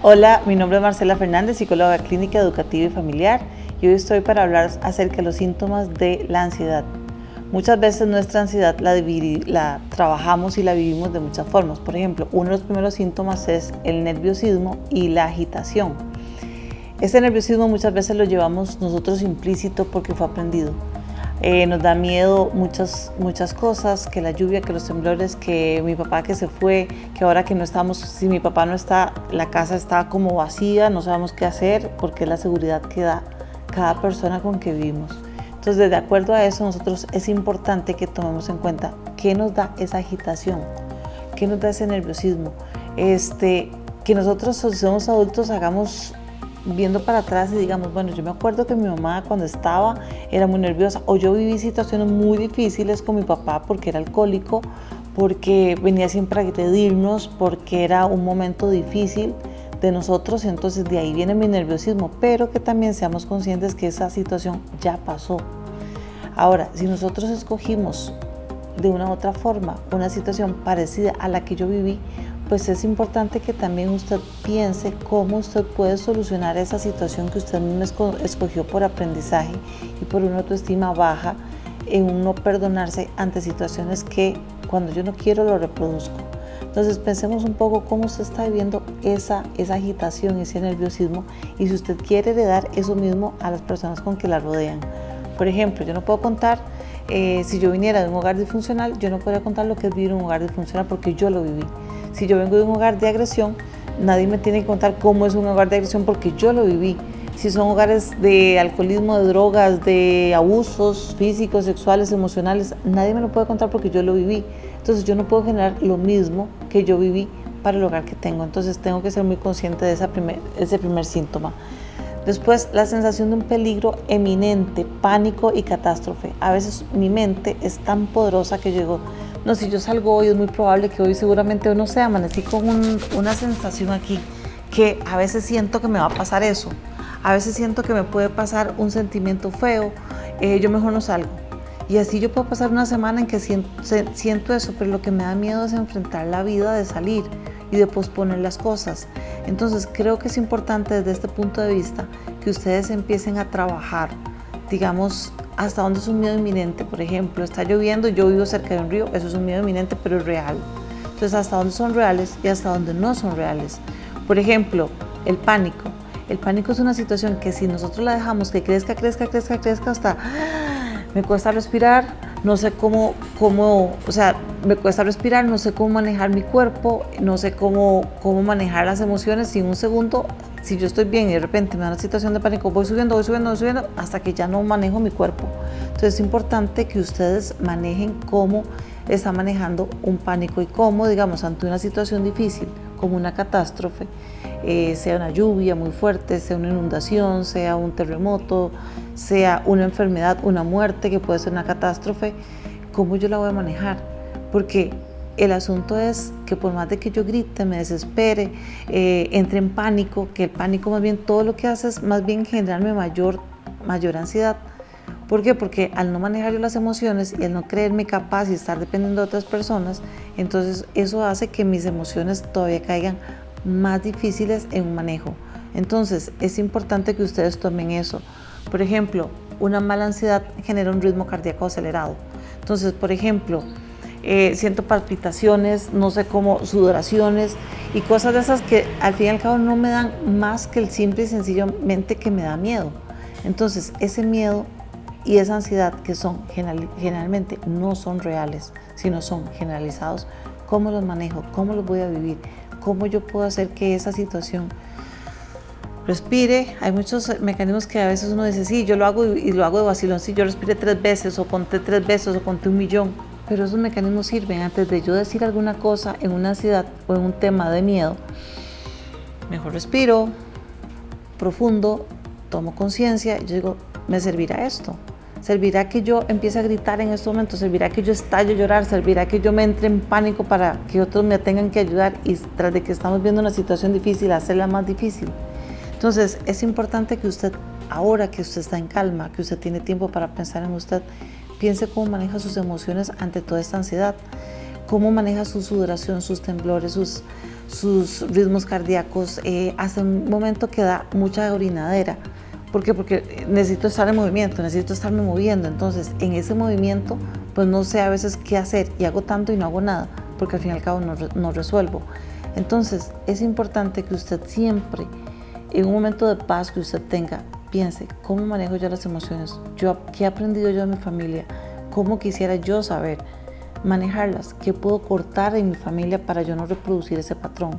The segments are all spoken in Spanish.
Hola, mi nombre es Marcela Fernández, psicóloga clínica educativa y familiar, y hoy estoy para hablar acerca de los síntomas de la ansiedad. Muchas veces nuestra ansiedad la trabajamos y la vivimos de muchas formas. Por ejemplo, uno de los primeros síntomas es el nerviosismo y la agitación. Este nerviosismo muchas veces lo llevamos nosotros implícito porque fue aprendido. Nos da miedo muchas cosas, que la lluvia, que los temblores, que mi papá que se fue, que ahora que no estamos, si mi papá no está, la casa está como vacía, no sabemos qué hacer, porque es la seguridad que da cada persona con que vivimos. Entonces, de acuerdo a eso, nosotros es importante que tomemos en cuenta qué nos da esa agitación, qué nos da ese nerviosismo, que nosotros, si somos adultos, hagamos viendo para atrás y digamos, bueno, yo me acuerdo que mi mamá cuando estaba era muy nerviosa, o yo viví situaciones muy difíciles con mi papá porque era alcohólico, porque venía siempre a agredirnos, porque era un momento difícil de nosotros, entonces de ahí viene mi nerviosismo, pero que también seamos conscientes que esa situación ya pasó. Ahora, si nosotros escogimos de una u otra forma una situación parecida a la que yo viví, pues es importante que también usted piense cómo usted puede solucionar esa situación que usted mismo escogió por aprendizaje y por una autoestima baja, en un no perdonarse ante situaciones que cuando yo no quiero lo reproduzco. Entonces pensemos un poco cómo usted está viviendo esa agitación, ese nerviosismo, y si usted quiere heredar eso mismo a las personas con que la rodean. Por ejemplo, yo no puedo contar, si yo viniera de un hogar disfuncional, yo no podría contar lo que es vivir en un hogar disfuncional porque yo lo viví. Si yo vengo de un hogar de agresión, nadie me tiene que contar cómo es un hogar de agresión porque yo lo viví. Si son hogares de alcoholismo, de drogas, de abusos físicos, sexuales, emocionales, nadie me lo puede contar porque yo lo viví. Entonces yo no puedo generar lo mismo que yo viví para el hogar que tengo. Entonces tengo que ser muy consciente de ese primer síntoma. Después, la sensación de un peligro eminente, pánico y catástrofe. A veces mi mente es tan poderosa que yo digo, no, si yo salgo hoy es muy probable que hoy seguramente, no sé, amanecí con una sensación aquí, que a veces siento que me va a pasar eso, a veces siento que me puede pasar un sentimiento feo, yo mejor no salgo. Y así yo puedo pasar una semana en que siento eso, pero lo que me da miedo es enfrentar la vida de salir y de posponer las cosas. Entonces creo que es importante desde este punto de vista que ustedes empiecen a trabajar, digamos, hasta dónde es un miedo inminente. Por ejemplo, está lloviendo y yo vivo cerca de un río, eso es un miedo inminente pero es real. Entonces hasta dónde son reales y hasta dónde no son reales. Por ejemplo, el pánico. El pánico es una situación que si nosotros la dejamos que crezca hasta me cuesta respirar, no sé me cuesta respirar, no sé cómo manejar mi cuerpo, no sé cómo manejar las emociones. Y en un segundo, si yo estoy bien y de repente me da una situación de pánico, voy subiendo hasta que ya no manejo mi cuerpo. Entonces es importante que ustedes manejen cómo está manejando un pánico y cómo, digamos, ante una situación difícil como una catástrofe, sea una lluvia muy fuerte, sea una inundación, sea un terremoto, sea una enfermedad, una muerte que puede ser una catástrofe, ¿cómo yo la voy a manejar? Porque el asunto es que por más de que yo grite, me desespere, entre en pánico, que el pánico más bien todo lo que hace es más bien generarme mayor ansiedad. ¿Por qué? Porque al no manejar yo las emociones y al no creerme capaz y estar dependiendo de otras personas, entonces eso hace que mis emociones todavía caigan más difíciles en un manejo. Entonces es importante que ustedes tomen eso. Por ejemplo, una mala ansiedad genera un ritmo cardíaco acelerado. Entonces, por ejemplo, siento palpitaciones, no sé cómo, sudoraciones y cosas de esas que al fin y al cabo no me dan más que el simple y sencillamente que me da miedo. Entonces, ese miedo y esa ansiedad que son generalmente no son reales, sino son generalizados, ¿cómo los manejo? ¿Cómo los voy a vivir? ¿Cómo yo puedo hacer que esa situación respire? Hay muchos mecanismos que a veces uno dice, sí, yo lo hago y lo hago de vacilón, sí, yo respiré 3 veces o conté 3 veces o conté 1.000.000, pero esos mecanismos sirven. Antes de yo decir alguna cosa en una ansiedad o en un tema de miedo, mejor respiro profundo, tomo conciencia y yo digo, ¿me servirá esto? ¿Servirá que yo empiece a gritar en estos momentos? ¿Servirá que yo estalle a llorar? ¿Servirá que yo me entre en pánico para que otros me tengan que ayudar y tras de que estamos viendo una situación difícil, hacerla más difícil? Entonces es importante que usted, ahora que usted está en calma, que usted tiene tiempo para pensar en usted, piense cómo maneja sus emociones ante toda esta ansiedad. cómo maneja su sudoración, sus temblores, sus ritmos cardíacos, hasta un momento que da mucha orinadera. ¿Por qué? Porque necesito estar en movimiento, necesito estarme moviendo. Entonces, en ese movimiento, pues no sé a veces qué hacer y hago tanto y no hago nada, porque al fin y al cabo no resuelvo. Entonces, es importante que usted siempre, en un momento de paz que usted tenga, piense, ¿cómo manejo yo las emociones? ¿Qué he aprendido yo de mi familia? ¿Cómo quisiera yo saber manejarlas? ¿Qué puedo cortar en mi familia para yo no reproducir ese patrón?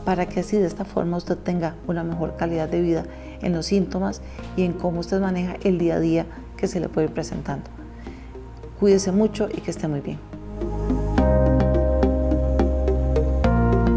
Para que así de esta forma usted tenga una mejor calidad de vida en los síntomas y en cómo usted maneja el día a día que se le puede ir presentando. Cuídese mucho y que esté muy bien.